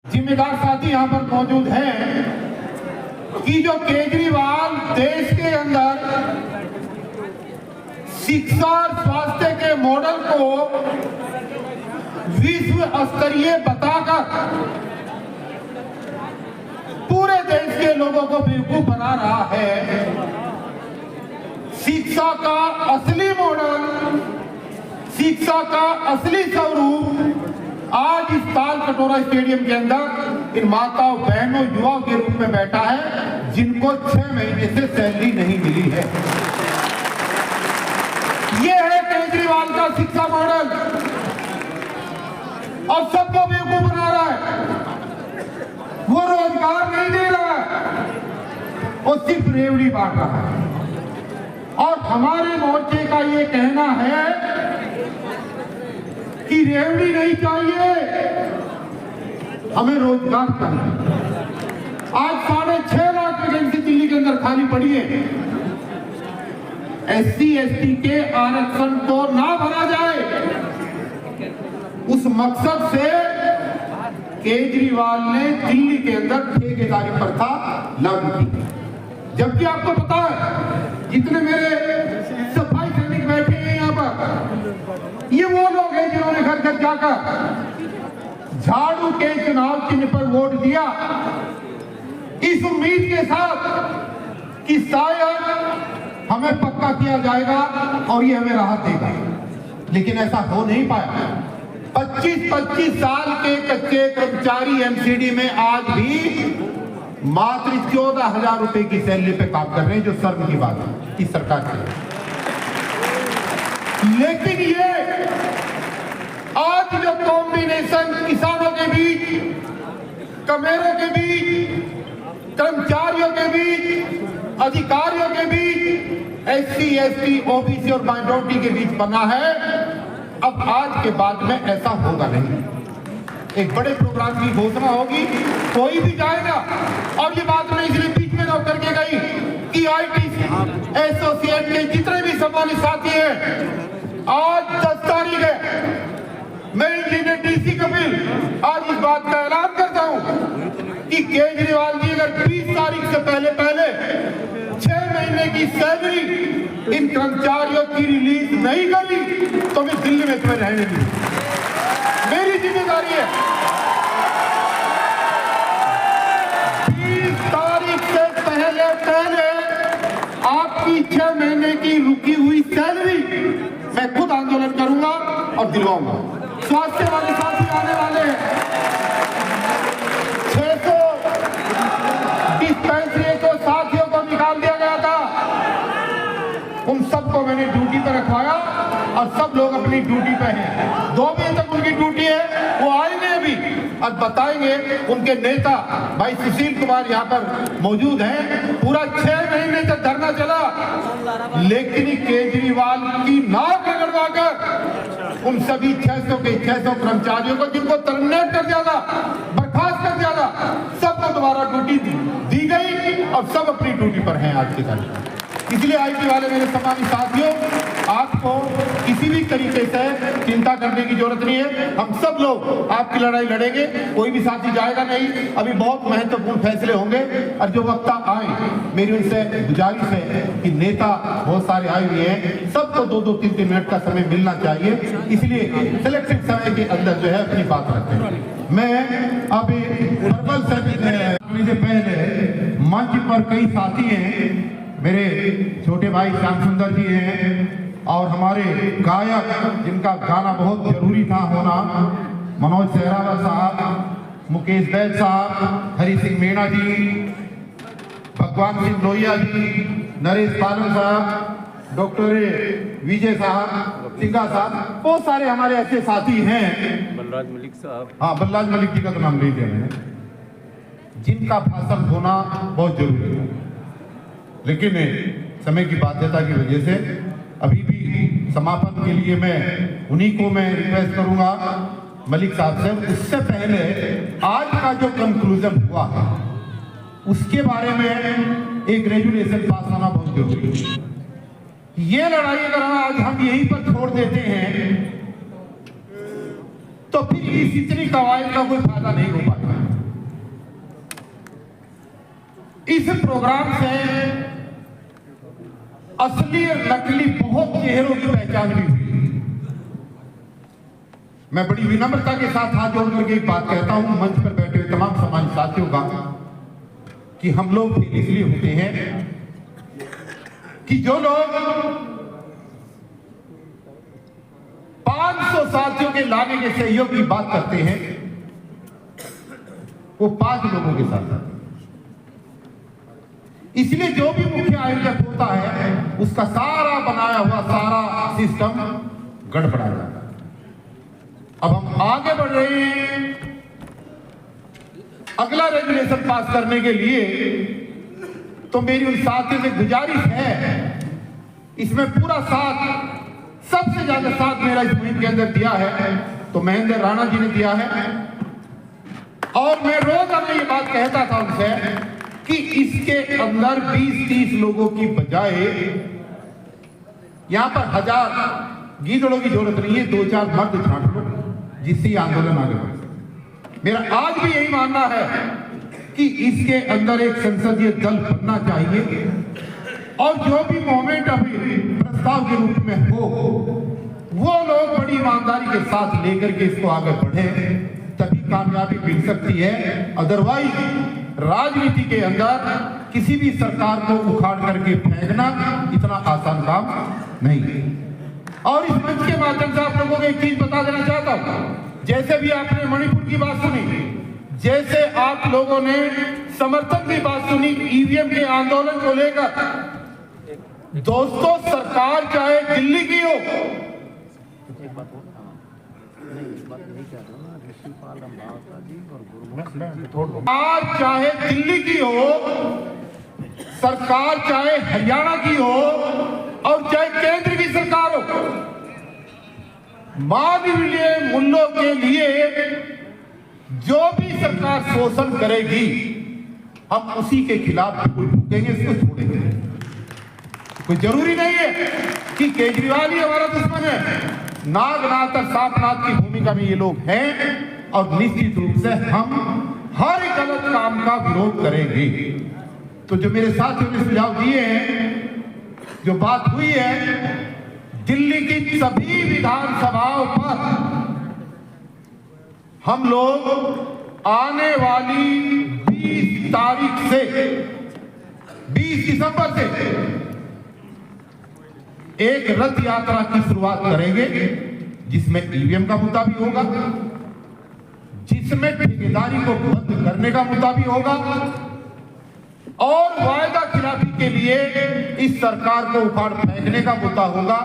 जिम्मेदार साथी यहाँ पर मौजूद हैं कि जो केजरीवाल देश के अंदर शिक्षा और स्वास्थ्य के मॉडल को विश्व स्तरीय बताकर पूरे देश के लोगों को बेवकूफ बना रहा है। शिक्षा का असली मॉडल, शिक्षा का असली स्वरूप आज इस ताल कटोरा स्टेडियम के अंदर इन माताओं, बहनों, युवाओं के रूप में बैठा है जिनको 6 महीने से सैलरी नहीं मिली है। यह है केजरीवाल का शिक्षा मॉडल और सबको बेवकूफ बना रहा है। वो रोजगार नहीं दे रहा है, वो सिर्फ रेवड़ी बांट रहा है। और हमारे मोर्चे का ये कहना है कि रेवड़ी नहीं चाहिए, हमें रोजगार चाहिए। आज 6.5 लाख वैकेंसी दिल्ली के अंदर खाली पड़ी है। SC/ST के आरक्षण को ना भरा जाए, उस मकसद से केजरीवाल ने दिल्ली के अंदर ठेकेदारी प्रथा लागू की। जबकि आपको पता है जितने मेरे सफाई सैनिक बैठे हैं यहाँ पर, ये वो लोग हैं जिन्होंने घर घर जाकर झाड़ू के चुनाव चिन्ह पर वोट दिया, इस उम्मीद के साथ कि शायद हमें पक्का किया जाएगा और ये हमें राहत देगा। लेकिन ऐसा हो नहीं पाया। 25-25 साल के कच्चे कर्मचारी MCD में आज भी मात्र 14,000 रुपए की सैलरी पे काम कर रहे हैं, जो शर्म की बात है इस सरकार की। लेकिन ये आज जो कॉम्बिनेशन किसानों के बीच, कमेरों के बीच, कर्मचारियों के बीच, अधिकारियों के बीच, SC/ST, OBC और माइनॉरिटी के बीच बना है, अब आज के बाद में ऐसा होगा नहीं। एक बड़े प्रोग्राम की घोषणा होगी, कोई भी जाएगा। और ये बात मैं इसलिए बीच में रोक करके गई कि IT एसोसिएट के जितने भी सम्मानित साथी हैं, आज 10 तारीख है, मैं इंजीनियर DC कपिल आज इस बात का ऐलान करता हूं कि केजरीवाल जी अगर 20 तारीख से पहले 6 महीने की सैलरी इन कर्मचारियों की रिलीज नहीं करी तो मैं दिल्ली में तुम्हें रहने नहीं। मेरी जिम्मेदारी है 20 तारीख से पहले आपकी 6 महीने की रुकी हुई सैलरी मैं खुद आंदोलन करूंगा और दिलवाऊंगा। स्वास्थ्य वाले साथी आने वाले हैं, 600 डिस्पेंसरी को साथियों को निकाल दिया गया था, उन सबको मैंने ड्यूटी पर रखवाया और सब लोग अपनी ड्यूटी पे हैं। 2 बजे तक उनकी ड्यूटी है, वो आएंगे अभी और बताएंगे। उनके नेता भाई सुशील कुमार यहाँ पर मौजूद हैं। पूरा 6 महीने तक धरना चला, लेकिन केजरीवाल की नाक रगड़वा कर उन सभी 600 के 600 कर्मचारियों को, जिनको टर्मिनेट कर दिया था, बर्खास्त कर दिया था, सबको दोबारा ड्यूटी दी गई और सब अपनी ड्यूटी पर हैं आज के दिन। इसलिए IT वाले मेरे सम्मानित साथियों, आपको किसी भी तरीके से चिंता करने की जरूरत नहीं है। हम सब लोग आपकी लड़ाई लड़ेंगे, कोई भी साथी जाएगा नहीं। अभी बहुत महत्वपूर्ण फैसले होंगे और जो वक्त आए, मेरी उनसे गुजारिश है कि नेता बहुत सारे आए हुए हैं, सबको 2-2, 3-3 मिनट का समय मिलना चाहिए। इसलिए सिलेक्टेड समय के अंदर जो है अपनी बात रखते हैं। मैं अभी से पहले मंच पर कई साथी हैं, मेरे छोटे भाई श्याम सुंदर जी हैं और हमारे गायक जिनका गाना बहुत जरूरी था होना, मनोज सहरावत साहब, मुकेश बैद साहब, हरि सिंह मीणा जी, भगवान सिंह लोहिया जी, नरेश पालन साहब, डॉक्टर विजय साहब, सिंगा साहब, बहुत सारे हमारे ऐसे साथी हैं। बलराज मलिक साहब, हाँ बलराज मलिक जी का तो नाम ले दिया मैंने, जिनका भाषण होना बहुत जरूरी है। लेकिन समय की बाध्यता की वजह से अभी भी समापन के लिए मैं उन्हीं को मैं रिक्वेस्ट करूंगा मलिक साहब से। उससे पहले आज का जो कंक्लूजन हुआ है उसके बारे में एक रेजुलेशन पास होना बहुत जरूरी है। ये लड़ाई अगर आज हम यहीं पर छोड़ देते हैं तो फिर इस इतनी कवायद का कोई फायदा नहीं हो पाएगा। इस प्रोग्राम से असली और नकली बहुत चेहरों की पहचान भी हुई। मैं बड़ी विनम्रता के साथ हाथ जोड़ करके एक बात कहता हूं मंच पर बैठे हुए तमाम समाज साथियों का, कि हम लोग इसलिए होते हैं कि जो लोग 500 साथियों के लाने के सहयोग की बात करते हैं वो 5 लोगों के साथ आते हैं। इसलिए जो भी मुख्य आयोजक होता है उसका सारा बनाया हुआ सारा सिस्टम गड़बड़ा जाता है। अब हम आगे बढ़ रहे हैं अगला रेगुलेशन पास करने के लिए, तो मेरी उन साथियों से गुजारिश है, इसमें पूरा साथ, सबसे ज्यादा साथ मेरा इस मुहिम के अंदर दिया है तो महेंद्र राणा जी ने दिया है। और मैं रोज अपने ये बात कहता था उनसे कि इसके अंदर 20-30 लोगों की बजाय यहां पर 1000 गीदड़ों की जरूरत नहीं है, 2-4 मर्द छांट लो जिससे आंदोलन आगे बढ़े। मेरा आज भी यही मानना है कि इसके अंदर एक संसदीय दल बनना चाहिए और जो भी मूवमेंट अभी प्रस्ताव के रूप में हो वो लोग बड़ी ईमानदारी के साथ लेकर के इसको आगे बढ़े, तभी कामयाबी मिल सकती है। अदरवाइज राजनीति के अंदर किसी भी सरकार को उखाड़ करके फेंकना इतना आसान काम नहीं है। और इस मंच के माध्यम से आप लोगों को एक चीज बता देना चाहता हूं, जैसे भी आपने मणिपुर की बात सुनी, जैसे आप लोगों ने समर्थन की बात सुनी ईवीएम के आंदोलन को लेकर, दोस्तों सरकार चाहे दिल्ली की हो, सरकार चाहे दिल्ली की हो, सरकार चाहे हरियाणा की हो और चाहे केंद्र की सरकार हो, मानवीय मूल्यों के लिए जो भी सरकार शोषण करेगी हम उसी के खिलाफ भूकेंगे, इसको छोड़ेंगे। कोई जरूरी नहीं है कि केजरीवाल ही हमारा दुश्मन है। नागनाथ और सांपनाथ की भूमिका में ये लोग हैं और निश्चित रूप से हम हर गलत काम का विरोध करेंगे। तो जो मेरे साथियों ने सुझाव दिए हैं, जो बात हुई है दिल्ली की सभी विधानसभाओं पर हम लोग आने वाली 20 तारीख से 20 दिसंबर से एक रथ यात्रा की शुरुआत करेंगे जिसमें ईवीएम का मुद्दा भी होगा, जिसमें ठेकेदारी को बंद करने का मुद्दा भी होगा और वायदा खिलाफी के लिए इस सरकार को उखाड़ फेंकने का मुद्दा होगा।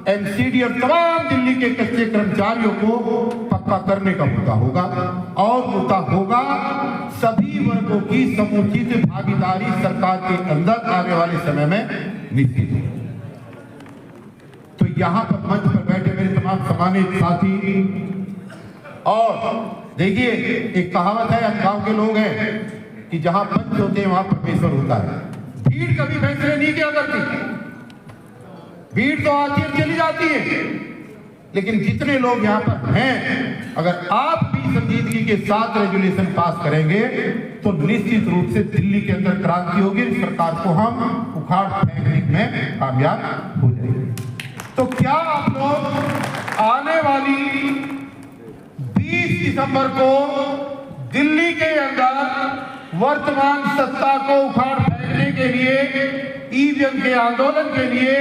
एमसीडी और तमाम दिल्ली के कच्चे कर्मचारियों को पक्का करने का मुद्दा होगा और मुद्दा होगा सभी वर्गों की समुचित भागीदारी सरकार के अंदर आने वाले समय में निश्चित है। तो यहां पर मंच पर बैठे मेरे तमाम सम्मानित साथी, और देखिए एक कहावत है, हम गांव के लोग हैं कि जहां पंच होते हैं वहां परमेश्वर होता है। भीड़ कभी फैसले नहीं किया करती, भीड़ तो आती और चली जाती है, लेकिन जितने लोग यहाँ पर हैं, अगर आप भी संजीदगी के साथ रेजुलेशन पास करेंगे तो निश्चित रूप से दिल्ली के अंदर क्रांति होगी, सरकार को हम उखाड़ फेंकने में कामयाब हो जाएंगे। तो क्या आप लोग आने वाली 20 दिसंबर को दिल्ली के अंदर वर्तमान सत्ता को उखाड़ फेंकने के लिए, ईवीएम के आंदोलन के लिए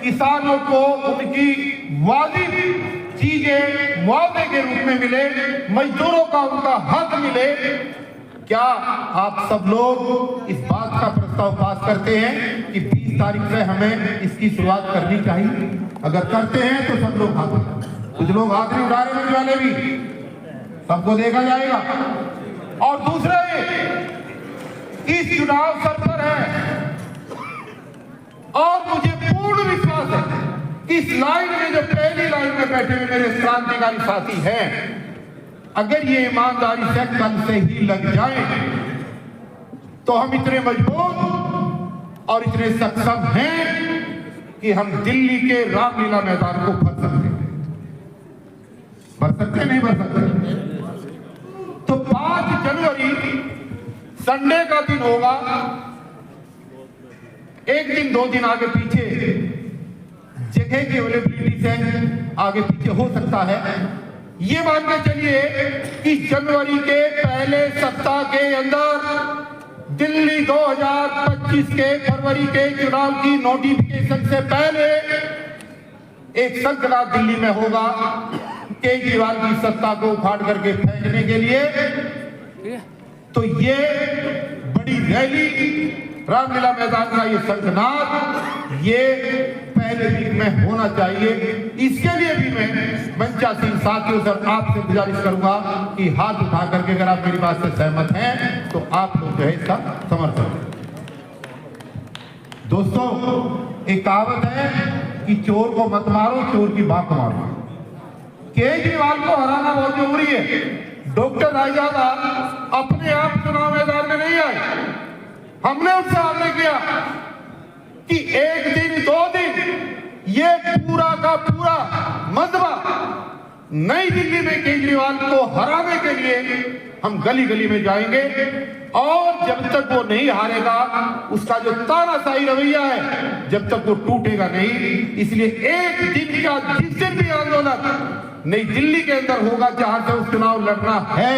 किसानों को उनकी वाजिब चीजें मुआवजे के रूप में मिले, मजदूरों का उनका हक मिले, क्या आप सब लोग इस बात का प्रस्ताव पास करते हैं कि 20 तारीख से हमें इसकी शुरुआत करनी चाहिए? अगर करते हैं तो सब लोग हाथ उठाएं। कुछ लोग हाथ नहीं उठा रहे वाले भी, सबको देखा जाएगा। और दूसरा इस चुनाव सर पर है और मुझे पूर्ण विश्वास है इस लाइन में जो पहली लाइन में बैठे हुए मेरे क्रांतिकारी साथी हैं, अगर ये ईमानदारी से कल से ही लग जाए तो हम इतने मजबूत और इतने सक्षम हैं कि हम दिल्ली के रामलीला मैदान को भर सकते हैं। भर सकते नहीं भर सकते? तो 5 जनवरी संडे का दिन होगा, एक दिन 2 दिन आगे पीछे जगह की अवेलेबिलिटी से आगे पीछे हो सकता है। ये मान के चलिए कि जनवरी के पहले सप्ताह के अंदर दिल्ली 2025 के फरवरी के चुनाव की नोटिफिकेशन से पहले एक संकल्प दिल्ली में होगा केजरीवाल की सत्ता को उखाड़ करके फेंकने के लिए। तो ये बड़ी रैली, रामलीला मैदान का ये शंखनाद ये पहले वीक में होना चाहिए। इसके लिए भी मैं मंचासीन साथियों से आपसे गुजारिश करूंगा कि हाथ उठा करके अगर आप मेरी बात से सहमत हैं तो आप लोग जो है इसका समर्थन करें। दोस्तों, एक कहावत है कि चोर को मत मारो, चोर की बात मारो। केजरीवाल को हराना बहुत जरूरी है। डॉक्टर रायजादा अपने आप चुनाव मैदान में नहीं आए, हमने उनसे आग्रह किया कि 1 दिन 2 दिन ये पूरा का पूरा मजबा नई दिल्ली में केजरीवाल को हराने के लिए हम गली गली में जाएंगे और जब तक वो नहीं हारेगा, उसका जो तानाशाही रवैया है जब तक वो टूटेगा नहीं। इसलिए एक दिन का जिस दिन भी आंदोलन नई दिल्ली के अंदर होगा जहां से उस चुनाव लड़ना है,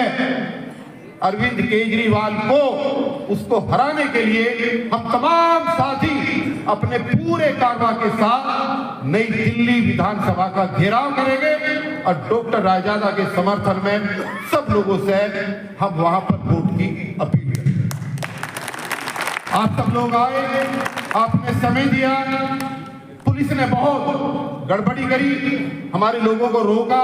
अरविंद केजरीवाल को उसको हराने के लिए हम तमाम साथी अपने पूरे कारवा के साथ नई दिल्ली विधानसभा का घेराव करेंगे और डॉक्टर रायजादा के समर्थन में सब लोगों से हम वहां पर वोट की अपील करेंगे। आप सब लोग आए, आपने समय दिया, पुलिस ने बहुत गड़बड़ी करी, हमारे लोगों को रोका।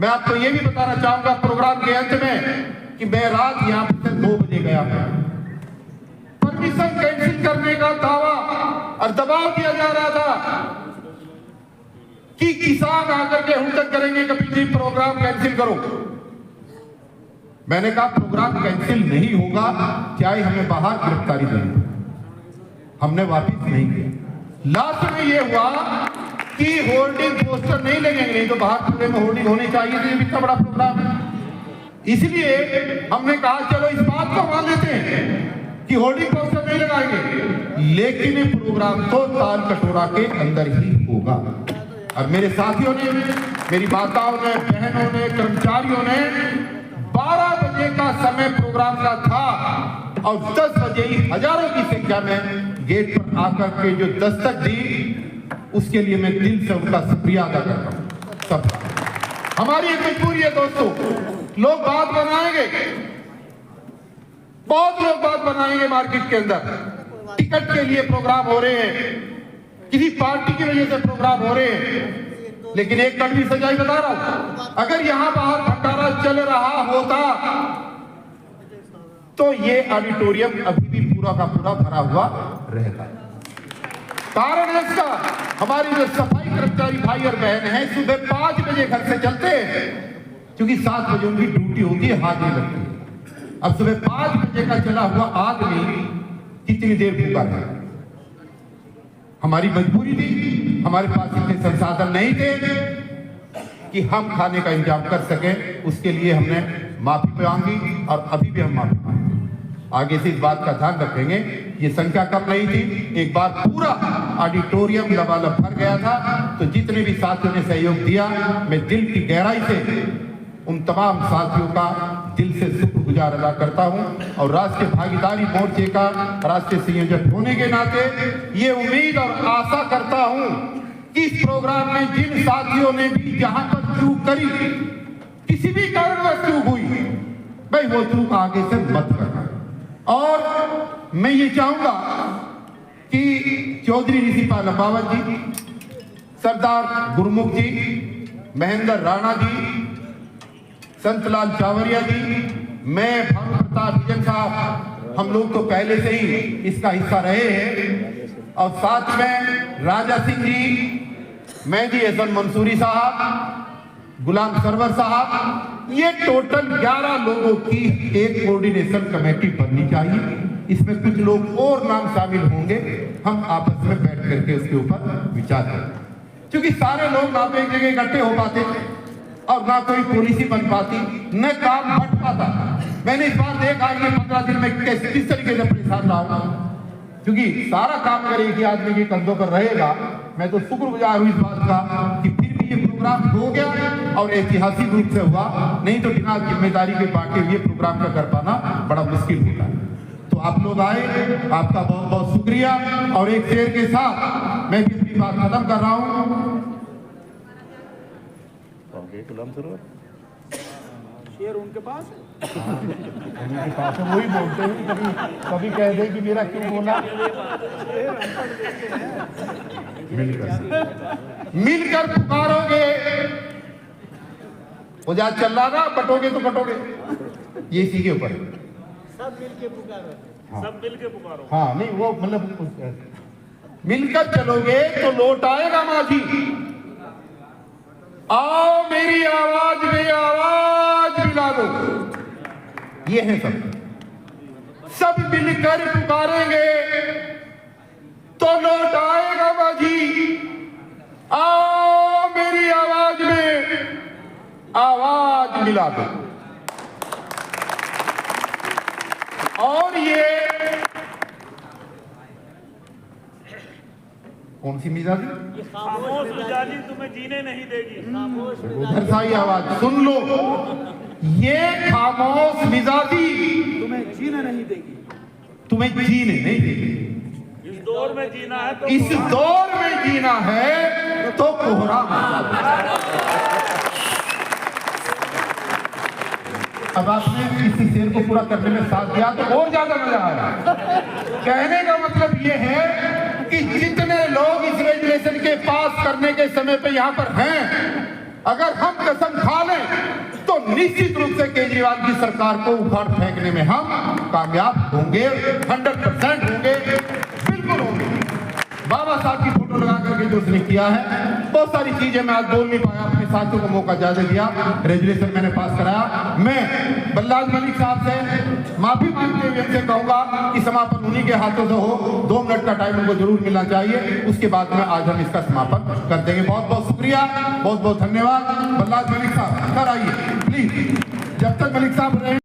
मैं आपको ये भी बताना चाहूंगा प्रोग्राम के अंत में कि मैं रात यहां से 2 बजे गया, परमिशन कैंसिल करने का दावा और दबाव दिया जा रहा था कि किसान आकर के हुड़दंग करेंगे कपिल जी प्रोग्राम कैंसिल करो। मैंने कहा प्रोग्राम कैंसिल नहीं होगा, चाहे हमें बाहर गिरफ्तारी देनी। हमने वापिस नहीं किया। लास्ट में यह हुआ कि होर्डिंग पोस्टर नहीं लगेंगे, नहीं तो बाहर पूरे में होर्डिंग होनी चाहिए थी, इतना बड़ा प्रोग्राम है। इसलिए हमने कहा चलो इस बात को मान लेते हैं कि होर्डिंग पोस्टर नहीं लगाएंगे, लेकिन ये प्रोग्राम तो ताल कटोरा के अंदर ही होगा। और मेरे साथियों ने, मेरी माताओं ने, बहनों ने, कर्मचारियों ने 12 बजे का समय प्रोग्राम का था और 10 बजे ही हजारों की संख्या में गेट पर आकर के जो दस्तक दी, उसके लिए मैं दिल से उनका शुक्रिया अदा करता हूं सबका। हमारी एक मजबूरी है दोस्तों, लोग बात बनाएंगे, बहुत लोग बात बनाएंगे मार्केट के अंदर, टिकट के लिए प्रोग्राम हो रहे हैं, किसी पार्टी की वजह से प्रोग्राम हो रहे हैं। लेकिन एक कड़वी सच्चाई बता रहा हूं, अगर यहां बाहर भंडारा चल रहा होता तो ये ऑडिटोरियम अभी भी पूरा का पूरा भरा हुआ रहता। कारण है इसका, हमारी जो सफाई कर्मचारी भाई और बहन हैं सुबह 5 बजे घर से चलते हैं, क्योंकि 7 बजे उनकी ड्यूटी होती है, हाजिरी लगती है। अब सुबह 5 बजे का चला हुआ आदमी कितनी देर भूखा है? हमारी मजबूरी थी, हमारे पास इतने संसाधन नहीं थे कि हम खाने का इंतजाम कर सके। उसके लिए हमने माफी मांगी और अभी भी हम माफी मांगते। आगे से इस बात का ध्यान रखेंगे। ये संख्या कम नहीं थी, एक बार पूरा ऑडिटोरियम लबालब भर गया था। तो जितने भी साथियों ने सहयोग दिया, मैं दिल की गहराई से उन तमाम साथियों का दिल से शुक्रगुजार अदा करता हूं। और राष्ट्रीय भागीदारी मोर्चे का राष्ट्रीय संयोजक होने के नाते ये उम्मीद और आशा करता हूं कि इस प्रोग्राम में जिन साथियों ने भी जहां पर चूक करी, किसी भी कारणवश चूक हुई, भाई वो चूक आगे से मत करना। और मैं ये चाहूंगा कि चौधरी ऋषिपाल अम्बावत जी, सरदार गुरमुख जी, महेंद्र राणा जी, संतलाल चावरिया जी, मैं भानु प्रताप विजन साहब, हम लोग तो पहले से ही इसका हिस्सा रहे हैं। और साथ में राजा सिंह जी, मेहदी हसन मंसूरी साहब, गुलाम सरवर साहब, ये टोटल 11 लोगों की एक कोऑर्डिनेशन कमेटी बननी चाहिए। इसमें कुछ लोग और नाम शामिल होंगे, हम आपस में बैठ करके उसके ऊपर विचार करें, क्योंकि सारे लोग ना तो एक जगह इकट्ठे हो पाते और ना कोई पॉलिसी बन पाती, न काम बढ़ पाता। मैंने इस बार देखा कि 15 दिन में किस तरीके से परेशान रहा हूं, क्योंकि सारा काम अगर एक ही आदमी के कंधों पर रहेगा। मैं तो शुक्रगुजार हूं इस बात का कि फिर भी ये प्रोग्राम हो गया और ऐतिहासिक रूप से हुआ, नहीं तो बिना जिम्मेदारी के बांटे हुए प्रोग्राम का कर पाना बड़ा मुश्किल होता है। तो आप लोग आए, आपका बहुत बहुत शुक्रिया। और एक शेर के साथ मैं भी अपनी बात खत्म कर रहा हूं। शेर उनके पास है, वही बोलते हैं। कभी कह दे कि मेरा क्यों बोला। मिलकर पुकारोगे, वो जा चल रहा ना, बटोगे तो कटोगे, ये इसी के ऊपर सब मिलके पुकारो। हाँ। सब मिलके पुकारो। हाँ, नहीं वो मतलब मिलकर चलोगे तो लौट आएगा माझी। आओ मेरी आवाज में आवाज मिला दो, ये है सब मिलकर पुकारेंगे तो लौट आएगा माझी। आओ मेरी आवाज में आवाज मिला दो। और ये कौन सी मिजाजी? खामोश मिजाजी तुम्हें जीने नहीं देगी। खामोश उधर सा ही आवाज सुन लो, ये खामोश मिजाजी तुम्हें जीने नहीं देगी। तुम्हें जीने नहीं देगी। इस दौर में जीना है तो इस दौर में जीना है तो कोहरा मचा दो। अब आपने इस शेर को पूरा करने में साथ दिया तो और ज्यादा मजा आया। कहने का मतलब ये है कि जितने लोग इस रेजुलेशन के पास करने के समय पे यहाँ पर हैं, अगर हम कसम खा लें तो निश्चित रूप से केजरीवाल की सरकार को उखाड़ फेंकने में हम कामयाब होंगे, 100% होंगे, बिल्कुल होंगे। बाबा साहब की फोटो लगा करके जो उसने किया है, बहुत सारी चीजें मैं आज बोल नहीं पाया, अपने साथियों को मौका ज्यादा दिया। रेजुलेशन मैंने पास कराया। मैं बल्लाज मलिक साहब से माफी मांगते हुए इनसे कहूंगा कि समापन उन्हीं के हाथों से हो। 2 मिनट का टाइम उनको जरूर मिलना चाहिए, उसके बाद में आज हम इसका समापन कर देंगे। बहुत बहुत शुक्रिया, बहुत बहुत धन्यवाद। बल्लाज मलिक साहब सर आइए प्लीज। जब तक मलिक साहब रहे